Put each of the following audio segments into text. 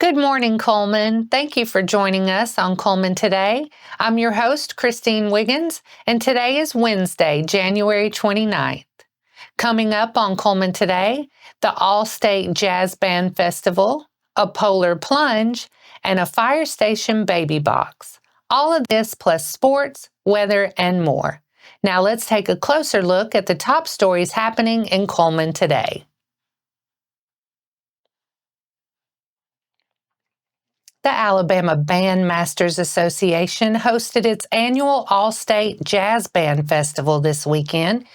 Good morning, Cullman. Thank you for joining us on Cullman Today. I'm your host, Christine Wiggins, and today is Wednesday, January 29th. Coming up on Cullman Today, the All-State Jazz Band Festival, a Polar Plunge, and a fire station baby box. All of this plus sports, weather, and more. Now let's take a closer look at the top stories happening in Cullman today. The Alabama Bandmasters Association hosted its annual All-State Jazz Band Festival this weekend,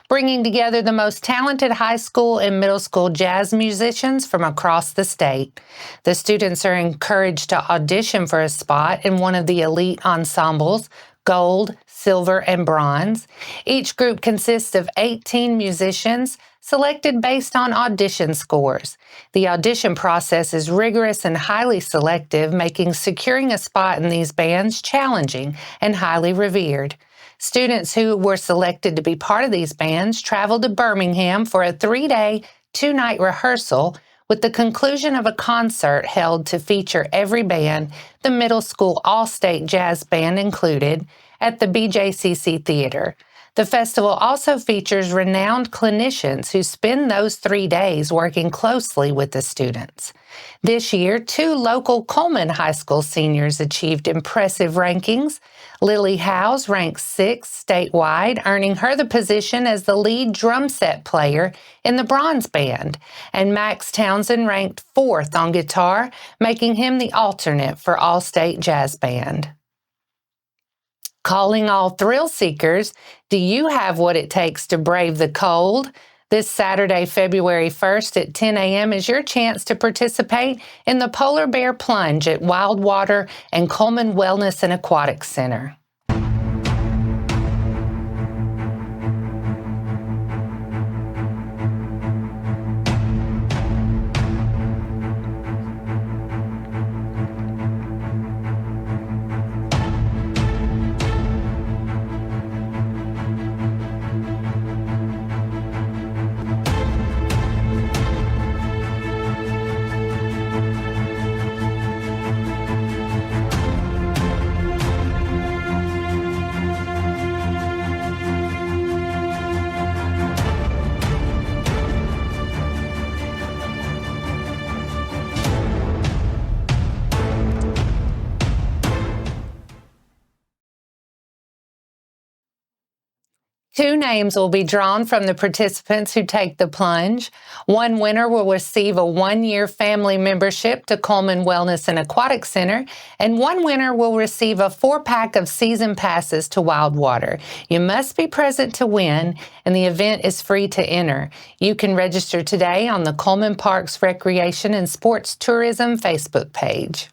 bringing together the most talented high school and middle school jazz musicians from across the state. The students are encouraged to audition for a spot in one of the elite ensembles, gold, silver, and bronze. Each group consists of 18 musicians, selected based on audition scores. The audition process is rigorous and highly selective, making securing a spot in these bands challenging and highly revered. Students who were selected to be part of these bands traveled to Birmingham for a 3-day, 2-night rehearsal, with the conclusion of a concert held to feature every band, the middle school all-state jazz band included, at the BJCC Theater. The festival also features renowned clinicians who spend those 3 days working closely with the students. This year, 2 local Cullman High School seniors achieved impressive rankings. Lily Howes ranked 6th statewide, earning her the position as the lead drum set player in the bronze band, and Max Townsend ranked 4th on guitar, making him the alternate for All-State Jazz Band. Calling all thrill seekers, do you have what it takes to brave the cold? This Saturday, February 1st at 10 a.m. is your chance to participate in the Polar Bear Plunge at Wildwater and Cullman Wellness and Aquatic Center. Two names will be drawn from the participants who take the plunge. One winner will receive a 1-year family membership to Cullman Wellness and Aquatic Center, and one winner will receive a 4-pack of season passes to Wildwater. You must be present to win, and the event is free to enter. You can register today on the Cullman Parks Recreation and Sports Tourism Facebook page.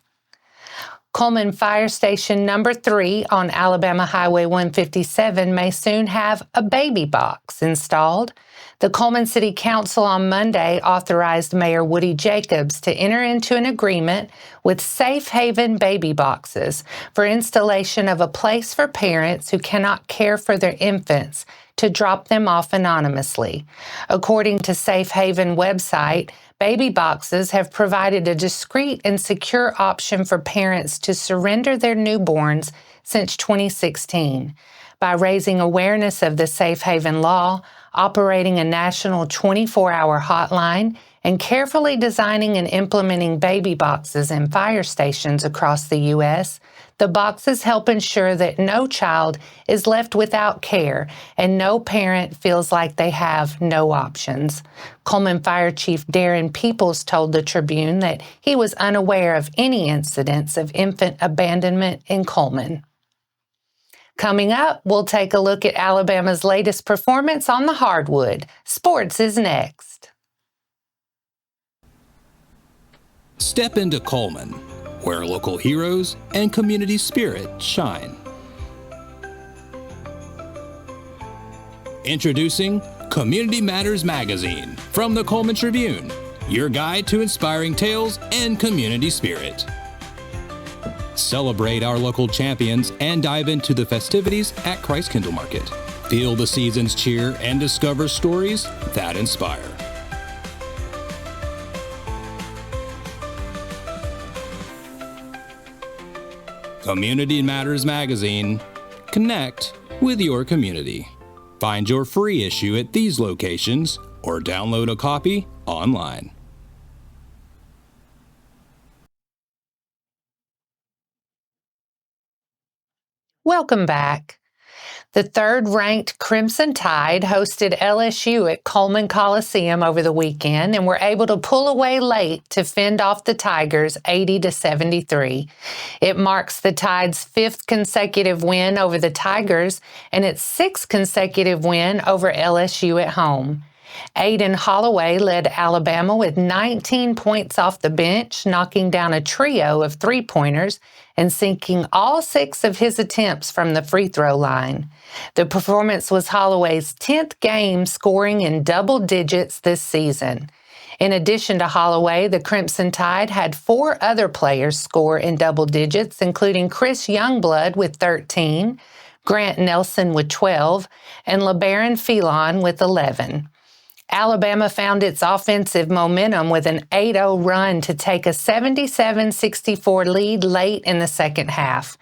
Cullman Fire Station number 3 on Alabama Highway 157 may soon have a baby box installed. The Cullman City Council on Monday authorized Mayor Woody Jacobs to enter into an agreement with Safe Haven Baby Boxes for installation of a place for parents who cannot care for their infants to drop them off anonymously. According to Safe Haven website, baby boxes have provided a discreet and secure option for parents to surrender their newborns since 2016. By raising awareness of the Safe Haven law, operating a national 24-hour hotline, and carefully designing and implementing baby boxes in fire stations across the U.S., the boxes help ensure that no child is left without care and no parent feels like they have no options. Cullman Fire Chief Darren Peoples told the Tribune that he was unaware of any incidents of infant abandonment in Cullman. Coming up, we'll take a look at Alabama's latest performance on the hardwood. Sports is next. Step into Cullman, where local heroes and community spirit shine. Introducing Community Matters Magazine from the Cullman Tribune, your guide to inspiring tales and community spirit. Celebrate our local champions and dive into the festivities at Christ Kindle Market. Feel the season's cheer and discover stories that inspire. Community Matters Magazine. Connect with your community. Find your free issue at these locations or download a copy online. Welcome back. The third-ranked Crimson Tide hosted LSU at Cullman Coliseum over the weekend and were able to pull away late to fend off the Tigers 80-73. It marks the Tide's fifth consecutive win over the Tigers and its sixth consecutive win over LSU at home. Aiden Holloway led Alabama with 19 points off the bench, knocking down a trio of three-pointers and sinking all 6 of his attempts from the free throw line. The performance was Holloway's 10th game scoring in double digits this season. In addition to Holloway, the Crimson Tide had 4 other players score in double digits, including Chris Youngblood with 13, Grant Nelson with 12, and LeBaron Phelan with 11. Alabama found its offensive momentum with an 8-0 run to take a 77-64 lead late in the second half.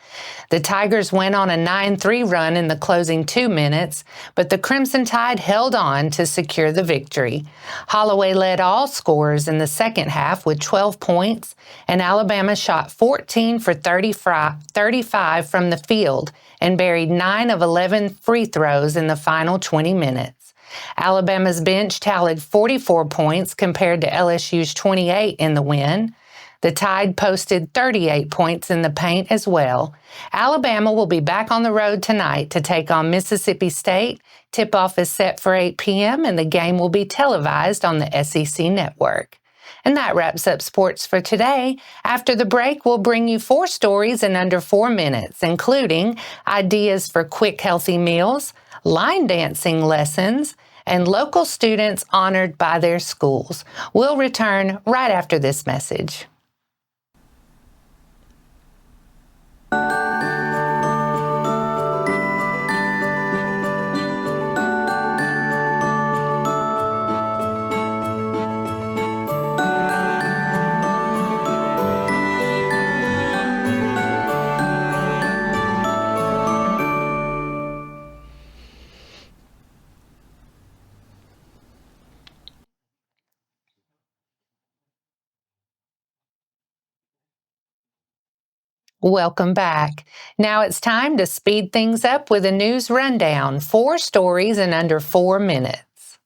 The Tigers went on a 9-3 run in the closing 2 minutes, but the Crimson Tide held on to secure the victory. Holloway led all scorers in the second half with 12 points, and Alabama shot 14 for 35 from the field and buried 9 of 11 free throws in the final 20 minutes. Alabama's bench tallied 44 points compared to LSU's 28 in the win. The Tide posted 38 points in the paint as well. Alabama will be back on the road tonight to take on Mississippi State. Tip-off is set for 8 p.m. and the game will be televised on the SEC network. And that wraps up sports for today. After the break, we'll bring you 4 stories in under 4 minutes, including ideas for quick, healthy meals, line dancing lessons, and local students honored by their schools. We'll return right after this message. Welcome back. Now it's time to speed things up with a news rundown. 4 stories in under 4 minutes.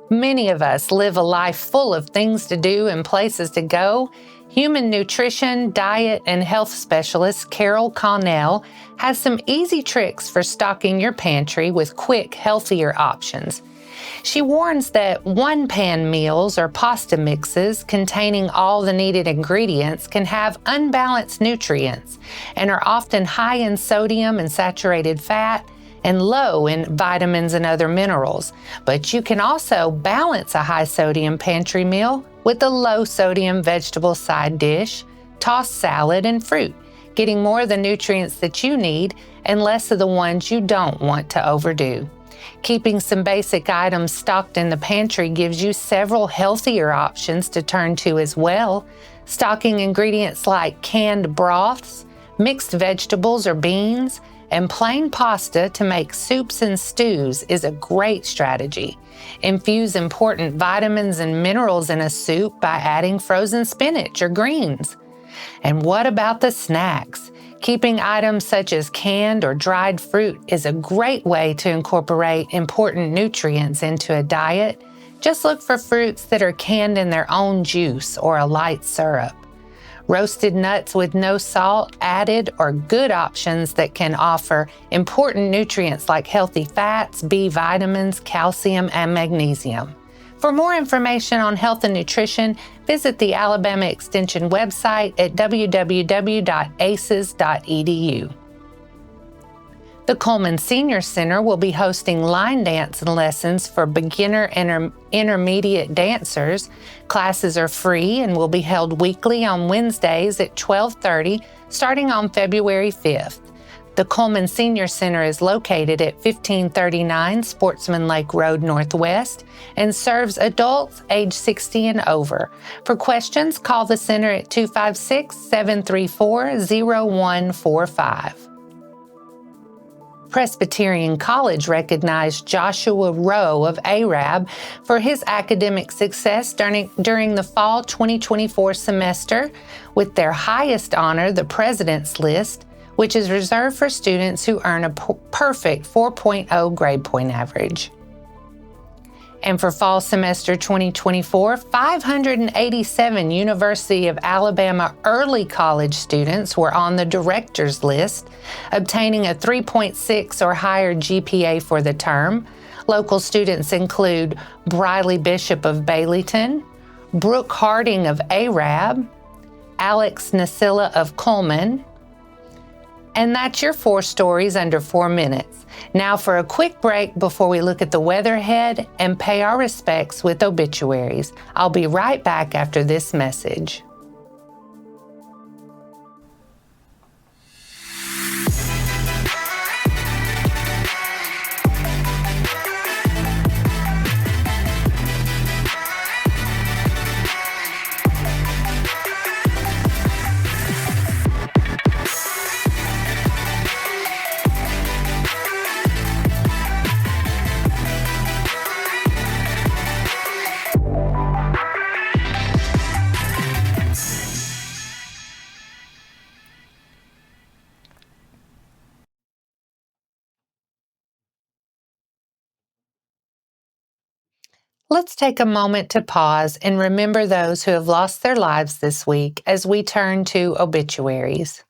Many of us live a life full of things to do and places to go. Human nutrition, diet, and health specialist Carol Connell has some easy tricks for stocking your pantry with quick, healthier options. She warns that one-pan meals or pasta mixes containing all the needed ingredients can have unbalanced nutrients and are often high in sodium and saturated fat and low in vitamins and other minerals. But you can also balance a high-sodium pantry meal with a low-sodium vegetable side dish, tossed salad, and fruit, getting more of the nutrients that you need and less of the ones you don't want to overdo. Keeping some basic items stocked in the pantry gives you several healthier options to turn to as well. Stocking ingredients like canned broths, mixed vegetables or beans, and plain pasta to make soups and stews is a great strategy. Infuse important vitamins and minerals in a soup by adding frozen spinach or greens. And what about the snacks? Keeping items such as canned or dried fruit is a great way to incorporate important nutrients into a diet. Just look for fruits that are canned in their own juice or a light syrup. Roasted nuts with no salt added are good options that can offer important nutrients like healthy fats, B vitamins, calcium, and magnesium. For more information on health and nutrition, visit the Alabama Extension website at www.aces.edu. The Cullman Senior Center will be hosting line dance lessons for beginner and intermediate dancers. Classes are free and will be held weekly on Wednesdays at 12:30, starting on February 5th. The Cullman Senior Center is located at 1539 Sportsman Lake Road Northwest and serves adults age 60 and over. For questions, call the center at 256-734-0145. Presbyterian College recognized Joshua Rowe of Arab for his academic success during the fall 2024 semester with their highest honor, the President's List, which is reserved for students who earn a perfect 4.0 grade point average. And for fall semester 2024, 587 University of Alabama early college students were on the director's list, obtaining a 3.6 or higher GPA for the term. Local students include Briley Bishop of Baileyton, Brooke Harding of Arab, Alex Nasilla of Cullman. And that's your 4 stories under 4 minutes. Now for a quick break before we look at the weather ahead and pay our respects with obituaries. I'll be right back after this message. Let's take a moment to pause and remember those who have lost their lives this week as we turn to obituaries.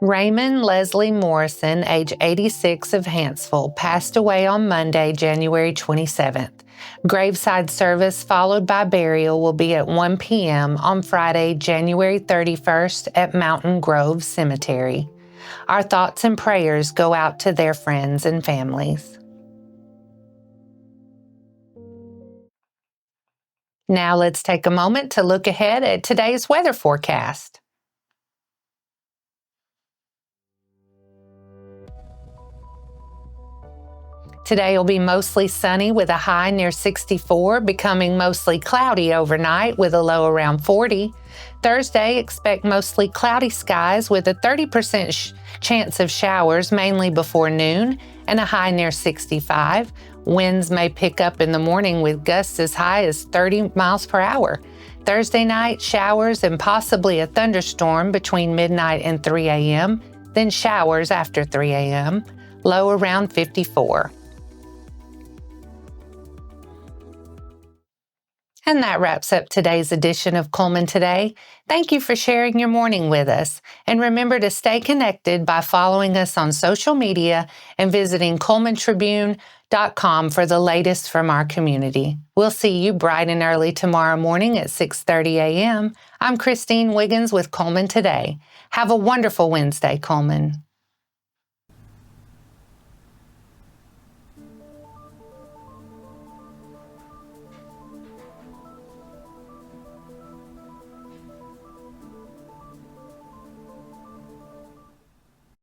Raymond Leslie Morrison, age 86 of Hanceville, passed away on Monday, January 27th. Graveside service followed by burial will be at 1 p.m. on Friday, January 31st at Mountain Grove Cemetery. Our thoughts and prayers go out to their friends and families. Now let's take a moment to look ahead at today's weather forecast. Today will be mostly sunny with a high near 64, becoming mostly cloudy overnight with a low around 40. Thursday, expect mostly cloudy skies with a 30% chance of showers, mainly before noon, and a high near 65. Winds may pick up in the morning with gusts as high as 30 miles per hour. Thursday night, showers and possibly a thunderstorm between midnight and 3 a.m., then showers after 3 a.m., low around 54. And that wraps up today's edition of Cullman Today. Thank you for sharing your morning with us. And remember to stay connected by following us on social media and visiting CullmanTribune.com for the latest from our community. We'll see you bright and early tomorrow morning at 6:30 a.m. I'm Christine Wiggins with Cullman Today. Have a wonderful Wednesday, Cullman.